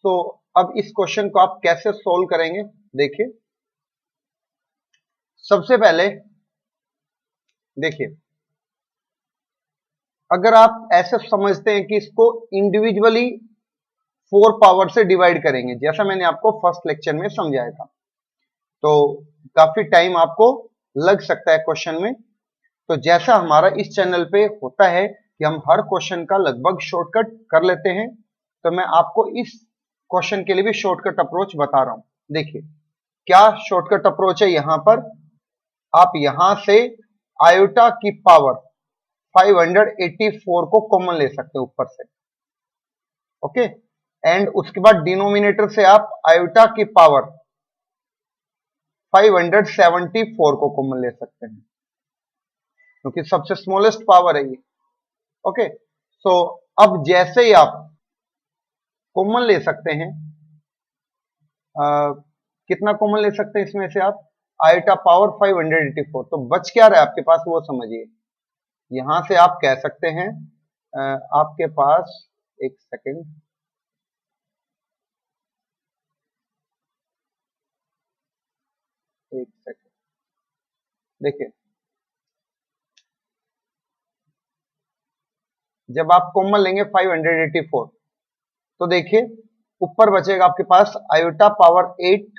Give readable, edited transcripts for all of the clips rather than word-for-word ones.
तो अब इस क्वेश्चन को आप कैसे सोल्व करेंगे, देखिए सबसे पहले देखिए, अगर आप ऐसे समझते हैं कि इसको इंडिविजुअली 4 पावर से डिवाइड करेंगे, जैसा मैंने आपको फर्स्ट लेक्चर में समझाया था, तो काफी टाइम आपको लग सकता है क्वेश्चन में। तो जैसा हमारा इस चैनल पे होता है कि हम हर क्वेश्चन का लगभग शॉर्टकट कर लेते हैं, तो मैं आपको इस क्वेश्चन के लिए भी शॉर्टकट अप्रोच बता रहा हूं। देखिए क्या शॉर्टकट अप्रोच है, यहां पर आप यहां से आयोटा की पावर 584 को कॉमन ले सकते हैं ऊपर से, ओके। एंड उसके बाद डिनोमिनेटर से आप आयोटा की पावर 574 को कॉमन ले सकते हैं, क्योंकि सबसे स्मॉलेस्ट पावर है ये, ओके। सो अब जैसे ही आप कॉमन ले सकते हैं, कितना कॉमन ले सकते हैं इसमें से आप, आयोटा पावर 584, तो बच क्या रहा है आपके पास वो समझिए। यहां से आप कह सकते हैं आपके पास, एक सेकेंड, देखिए जब आप कॉमन लेंगे 584, तो देखिए ऊपर बचेगा आपके पास iota power 8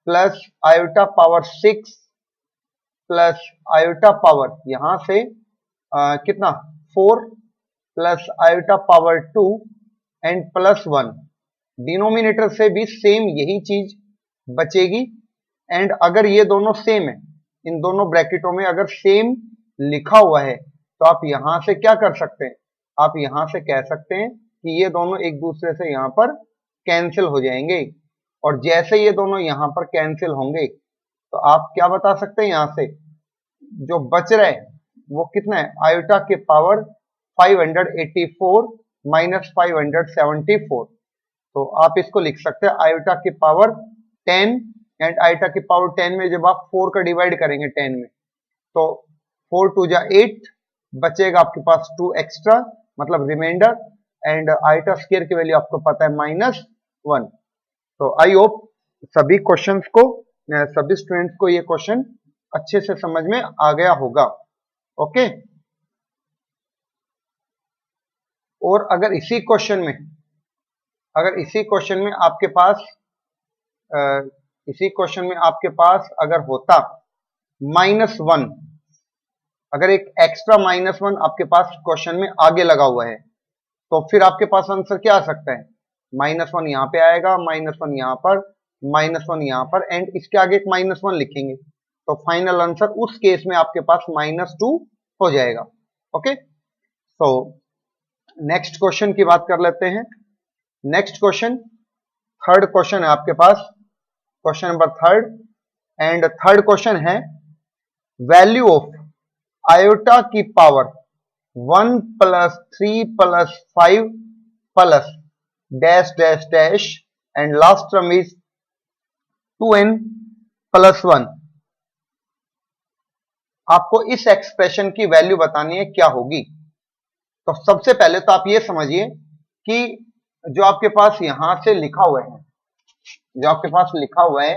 plus iota power 6 plus iota power यहां से कितना 4 plus iota power 2 and plus 1। Denominator से भी सेम यही चीज बचेगी। एंड अगर ये दोनों सेम है, इन दोनों ब्रैकेटों में अगर सेम लिखा हुआ है, तो आप यहां से क्या कर सकते हैं, आप यहां से कह सकते हैं कि ये दोनों एक दूसरे से यहां पर कैंसिल हो जाएंगे। और जैसे ये दोनों यहां पर कैंसिल होंगे, तो आप क्या बता सकते हैं, यहां से जो बच रहा है वो कितना है, आयोटा के पावर 584 माइनस 574। तो आप इसको लिख सकते हैं आयोटा की पावर 10, एंड आयोटा की पावर 10 में जब आप 4 का डिवाइड करेंगे 10 में, तो 4 2 जा 8, बचेगा आपके पास 2 एक्स्ट्रा, मतलब रिमाइंडर। एंड आयोटा स्क्वायर की वैल्यू आपको पता है -1। तो आई होप सभी क्वेश्चंस को, सभी स्टूडेंट्स को ये क्वेश्चन अच्छे से समझ में आ गया होगा, ओके। और अगर इसी क्वेश्चन में, आपके पास इसी क्वेश्चन में आपके पास अगर होता -1, अगर एक एक्स्ट्रा -1 आपके पास क्वेश्चन में आगे लगा हुआ है, तो फिर आपके पास आंसर क्या आ सकता है, -1 यहां पे आएगा, -1 यहां पर, -1 यहां पर, एंड इसके आगे एक -1 लिखेंगे, तो फाइनल आंसर उस केस में आपके पास -2 हो जाएगा, ओके। तो नेक्स्ट क्वेश्चन की बात कर लेते हैं। नेक्स्ट क्वेश्चन, थर्ड क्वेश्चन है आपके पास, question number third. And third question है वैल्यू ऑफ आयोटा की power 1 plus 3 plus 5 plus dash dash dash and last term is 2n plus 1। आपको इस एक्सप्रेशन की वैल्यू बतानी है क्या होगी। तो सबसे पहले तो आप ये समझिए कि जो आपके पास यहां से लिखा हुआ है, जो आपके पास लिखा हुआ है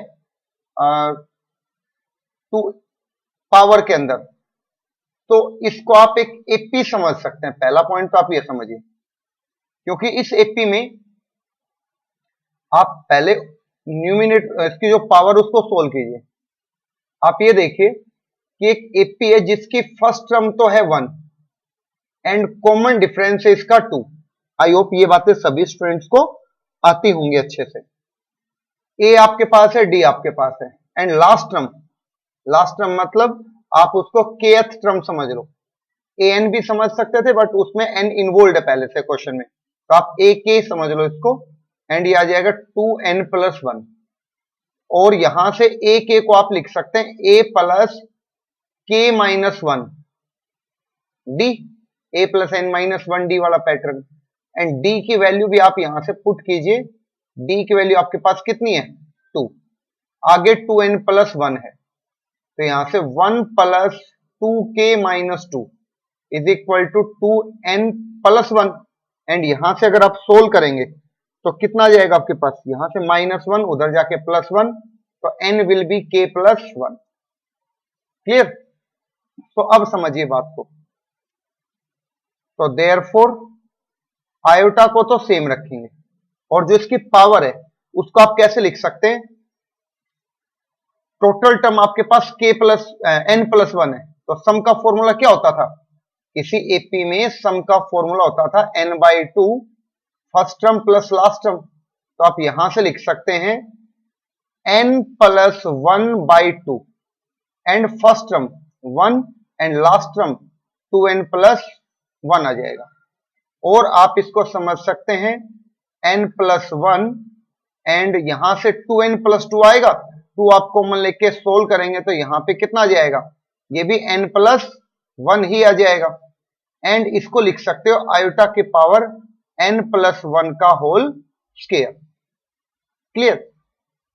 टू पावर के अंदर, तो इसको आप एक एपी समझ सकते हैं। पहला पॉइंट तो आप ये समझिए, क्योंकि इस एपी में आप पहले न्यूमिनेटर इसकी जो पावर उसको सोल्व कीजिए। आप ये देखिए कि एक एपी है जिसकी फर्स्ट टर्म तो है 1 एंड कॉमन डिफरेंस है इसका 2। आई होप ये बातें सभी स्टूडेंट्स को आती होंगी अच्छे से। ए आपके पास है, डी आपके पास है, एंड लास्ट टर्म मतलब आप उसको केथ टर्म समझ लो। ए एन भी समझ सकते थे, बट उसमें एन इन्वॉल्व है पहले से क्वेश्चन में, तो आप ए के समझ लो इसको। एंड ये आ जाएगा 2n प्लस 1। और यहां से ए के को आप लिख सकते हैं ए प्लस के माइनस 1 डी, ए प्लस एन माइनस 1 डी वाला पैटर्न। एंड डी की वैल्यू भी आप यहां से पुट कीजिए। डी की वैल्यू आपके पास कितनी है, 2, आगे 2n प्लस 1 है, तो यहां से 1 plus 2k minus 2 is equal to 2n plus 1। And यहां से अगर आप सोल्व करेंगे तो कितना आ जाएगा आपके पास, यहां से -1 उधर जाके +1, तो n will be k+1। Clear? तो अब समझिए बात को। तो देयरफॉर आयोटा को तो सेम रखेंगे, और जो इसकी पावर है उसको आप कैसे लिख सकते हैं, टोटल टर्म आपके पास n+1 है, तो सम का फॉर्मूला क्या होता था, किसी एपी में सम का फॉर्मूला होता था n/2 first term plus last term. तो आप यहां से लिख सकते हैं n+1/2 and first term 1 and last term 2n+1 आ जाएगा। और आप इसको समझ सकते हैं n+1 एंड यहां से 2n+2 आएगा, 2 आप कॉमन लेके सोल्व करेंगे तो यहां पे कितना आ जाएगा, ये भी n+1 ही आ जाएगा। एंड इसको लिख सकते हो आयोटा की पावर n+1 का होल स्क्वायर। क्लियर?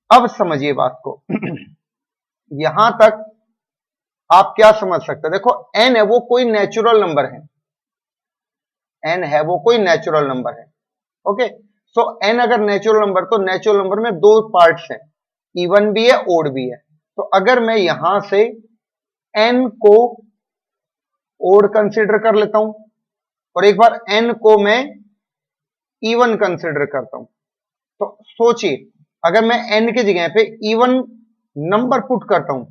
अब समझिए बात को। यहां तक आप क्या समझ सकते हैं, देखो n है वो कोई नेचुरल नंबर है, n है वो कोई नेचुरल नंबर है। ओके, सो n अगर नेचुरल नंबर, तो नेचुरल नंबर में दो पार्ट्स हैं, इवन भी है ओड भी है। तो अगर मैं यहां से n को ओड कंसिडर कर लेता हूं और एक बार n को मैं इवन कंसिडर करता हूं, तो सोचिए अगर मैं n की जगह पे इवन नंबर पुट करता हूं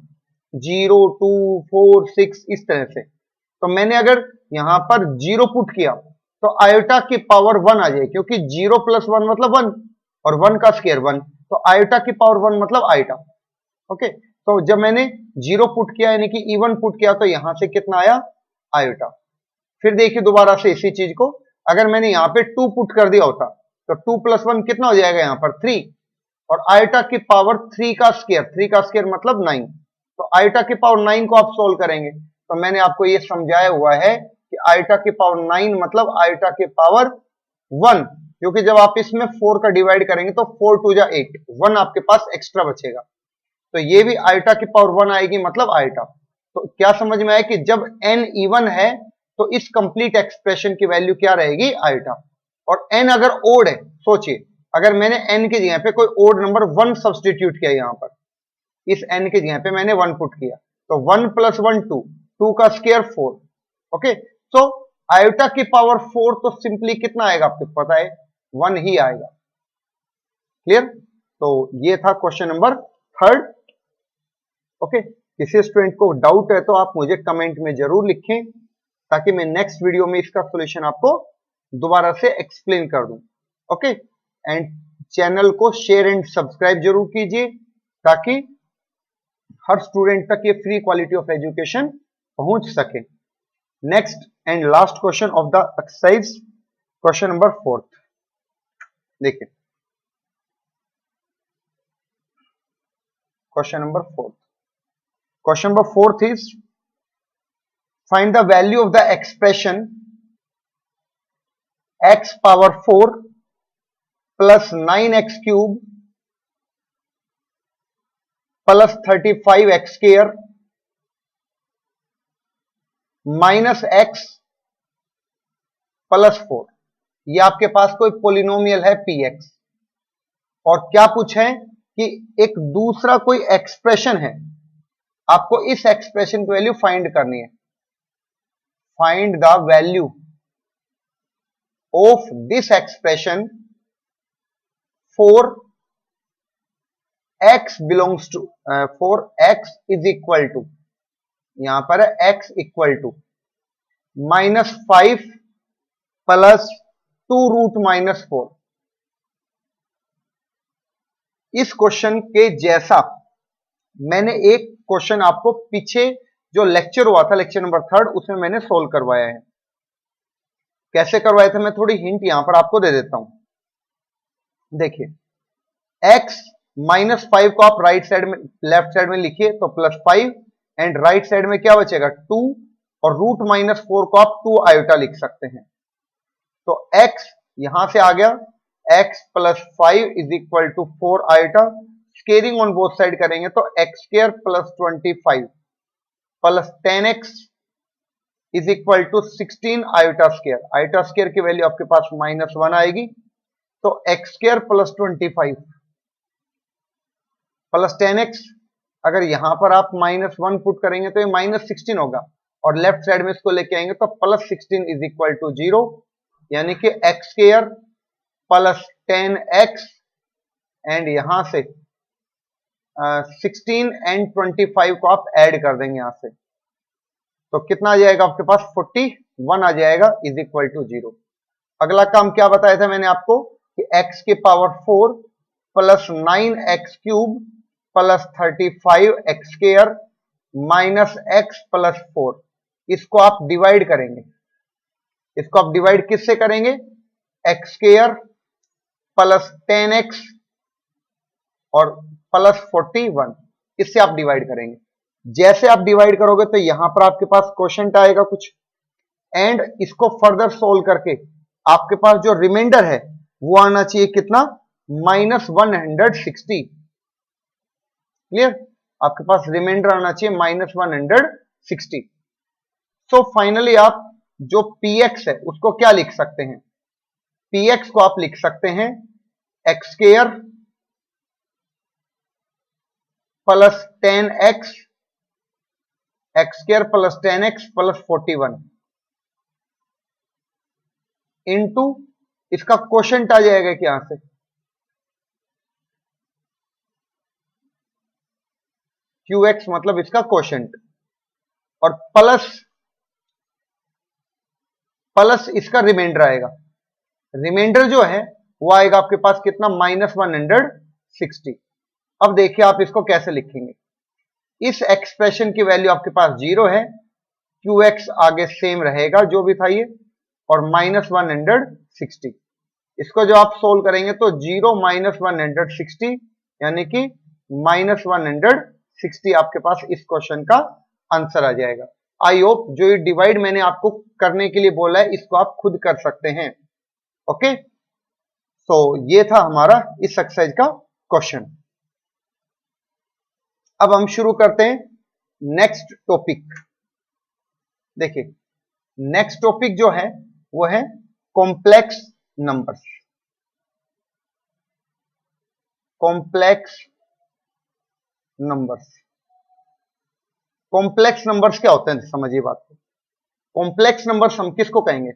0 2 4 6 इस तरह से, तो मैंने अगर यहां पर 0 पुट किया तो आयोटा की पावर 1 आ जाए, क्योंकि 0 + 1 मतलब 1 और 1 का स्क्वायर 1, तो आयोटा की पावर 1 मतलब आयोटा। ओके, तो जब मैंने 0 पुट किया यानी कि इवन पुट किया तो यहां से कितना आया, आयोटा। फिर देखिए दोबारा से इसी चीज को, अगर मैंने यहां पे 2 पुट कर दिया होता तो 2 + 1 कितना हो जाएगा यहां पर 3, और आयोटा की पावर 3 का स्क्वायर, 3 का स्क्वायर मतलब 9, तो आयोटा की पावर 9 को आप सोल्व करेंगे। तो मैंने आपको ये समझाया हुआ है कि आयोटा की पावर 9 मतलब आयोटा की पावर 1, क्योंकि जब आप इसमें 4 का डिवाइड करेंगे तो 4 2 जा 8, 1 आपके पास एक्स्ट्रा बचेगा, तो ये भी आयोटा की पावर 1 आएगी मतलब आयोटा। तो क्या समझ में आया कि जब n इवन है तो इस कंप्लीट एक्सप्रेशन की वैल्यू क्या रहेगी, आयोटा। और n अगर ओड है, सोचिए अगर मैंने n की जगह पे कोई ओड नंबर 1 सब्सटीट्यूट किया, यहां पर इस n की जगह पे मैंने 1 पुट किया, तो 1 + 1 2, 2 का स्क्वायर 4। ओके, सो आयोटा की पावर 4 तो सिंपली कितना आएगा आपको पता है, 1 ही आएगा। क्लियर? तो ये था क्वेश्चन नंबर 3। ओके, किसी स्टूडेंट को डाउट है तो आप मुझे कमेंट में जरूर लिखें, ताकि मैं नेक्स्ट वीडियो में इसका सॉल्यूशन आपको दोबारा से एक्सप्लेन कर दूं। ओके, एंड चैनल को शेयर एंड सब्सक्राइब जरूर कीजिए, ताकि हर स्टूडेंट तक ये फ्री क्वालिटी ऑफ एजुकेशन पहुंच सके। Next and last question of the exercise, question number 4। देखिए question number 4, question number 4 is find the value of the expression x power 4 plus 9x cube plus 35x square minus x plus 4। ये आपके पास कोई polynomial है px, और क्या पूछे कि एक दूसरा कोई एक्सप्रेशन है, आपको इस एक्सप्रेशन की वैल्यू फाइंड करनी है। Find the value of this expression for x belongs to, for x is equal to, यहां पर है x इक्वल टू -5 प्लस 2√-4। इस क्वेश्चन के जैसा मैंने एक क्वेश्चन आपको पीछे जो लेक्चर हुआ था, लेक्चर नंबर 3, उसमें मैंने सोल्व करवाया है। कैसे करवाया था मैं थोड़ी हिंट यहां पर आपको दे देता हूं। देखिए x -5 को आप राइट साइड में, लेफ्ट साइड में लिखिए तो +5, एंड राइट साइड में क्या बचेगा 2, और √-4 को आप 2 आयोटा लिख सकते हैं। तो x यहां से आ गया x + 5 is equal to 4 iota, squaring on both side करेंगे तो x² + 25 plus 10x is equal to 16 iota square. Iota square की वैल्यू आपके पास -1 आएगी, तो x square plus 25 plus 10x। अगर यहां पर आप -1 पुट करेंगे तो ये -16 होगा, और लेफ्ट साइड में इसको लेके आएंगे तो +16 इज इक्वल टू 0, यानी कि x square plus 10x and यहां से 16 एंड 25 को आप ऐड कर देंगे यहां से, तो कितना आ जाएगा आपके पास 41 आ जाएगा इज इक्वल टू 0। अगला काम क्या बताया था मैंने आपको कि x की power 4 plus 9x cube plus 35x square minus x plus 4, इसको आप डिवाइड करेंगे। इसको आप डिवाइड किससे करेंगे? x स्क्वायर प्लस 10x और प्लस 41, इससे आप डिवाइड करेंगे। जैसे आप डिवाइड करोगे तो यहां पर आपके पास क्वोशंट आएगा कुछ, एंड इसको फर्दर सोल्व करके आपके पास जो रिमाइंडर है वो आना चाहिए कितना? -160। क्लियर? आपके पास रिमाइंडर आना चाहिए -160। सो फाइनली आप जो px है उसको क्या लिख सकते हैं? px को आप लिख सकते हैं x square plus 10x, x square plus 10x plus 41 into इसका क्वोशंट आ जाएगा कि यहां से qx, मतलब इसका क्वोशंट, और प्लस इसका रिमाइंडर आएगा। रिमाइंडर जो है वो आएगा आपके पास कितना? -160। अब देखिए आप इसको कैसे लिखेंगे। इस एक्सप्रेशन की वैल्यू आपके पास 0 है, qx आगे सेम रहेगा जो भी था ये, और -160। इसको जो आप सोल्व करेंगे तो 0 -160 यानी कि -160 आपके पास इस क्वेश्चन का आंसर आ जाएगा। आई होप जो ये डिवाइड मैंने आपको करने के लिए बोला है इसको आप खुद कर सकते हैं। ओके, तो ये था हमारा इस एक्सरसाइज का क्वेश्चन। अब हम शुरू करते हैं नेक्स्ट टॉपिक। देखिए नेक्स्ट टॉपिक जो है वो है complex numbers. Complex numbers, complex numbers क्या होते हैं समझिए बात को। कॉम्प्लेक्स नंबर्स हम किसको कहेंगे?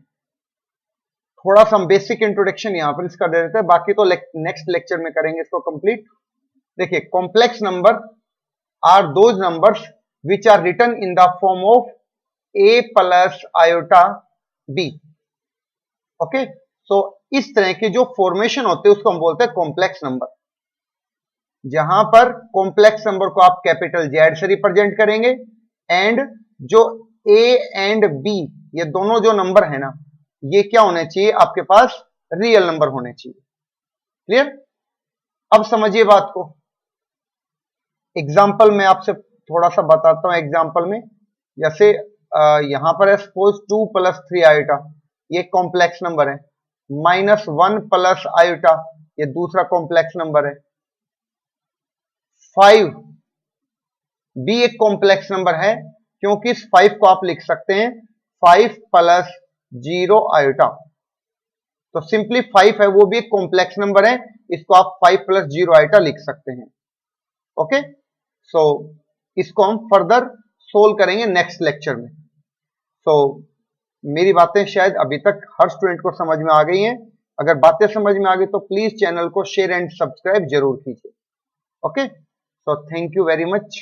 थोड़ा सा हम बेसिक इंट्रोडक्शन यहां पर इसका दे देते हैं, बाकी तो नेक्स्ट लेक्चर में करेंगे इसको कंप्लीट। देखिए complex number are those numbers which are written in the form of a plus iota b। Okay, so इस तरह के जो फॉर्मेशन होते हैं उसको हम बोलते हैं कॉम्प्लेक्स नंबर। जहां पर कॉम्प्लेक्स नंबर को आप कैपिटल Z से रिप्रेजेंट करेंगे, एंड जो a एंड b ये दोनों जो नंबर है ना, ये क्या होने चाहिए? आपके पास रियल नंबर होने चाहिए। क्लियर? अब समझिए बात को। एग्जाम्पल में आपसे थोड़ा सा बताता हूं। एग्जाम्पल में जैसे यहां पर है सपोज 2 प्लस 3 आयोटा, ये कॉम्प्लेक्स नंबर है। -1 प्लस आयोटा, ये दूसरा कॉम्प्लेक्स नंबर है। 5 भी एक कॉम्प्लेक्स नंबर है, क्योंकि इस 5 को आप लिख सकते हैं 5 प्लस 0 आयोटा। तो सिंपली 5 है वो भी एक कॉम्प्लेक्स नंबर है, इसको आप 5 प्लस 0 आयोटा लिख सकते हैं। ओके, सो इसको हम फर्दर सोल्व करेंगे नेक्स्ट लेक्चर में। सो मेरी बातें शायद अभी तक हर स्टूडेंट को समझ में आ गई हैं। अगर बातें समझ में आ गई तो प्लीज चैनल को शेयर एंड सब्सक्राइब जरूर कीजिए। Okay, so thank you very much.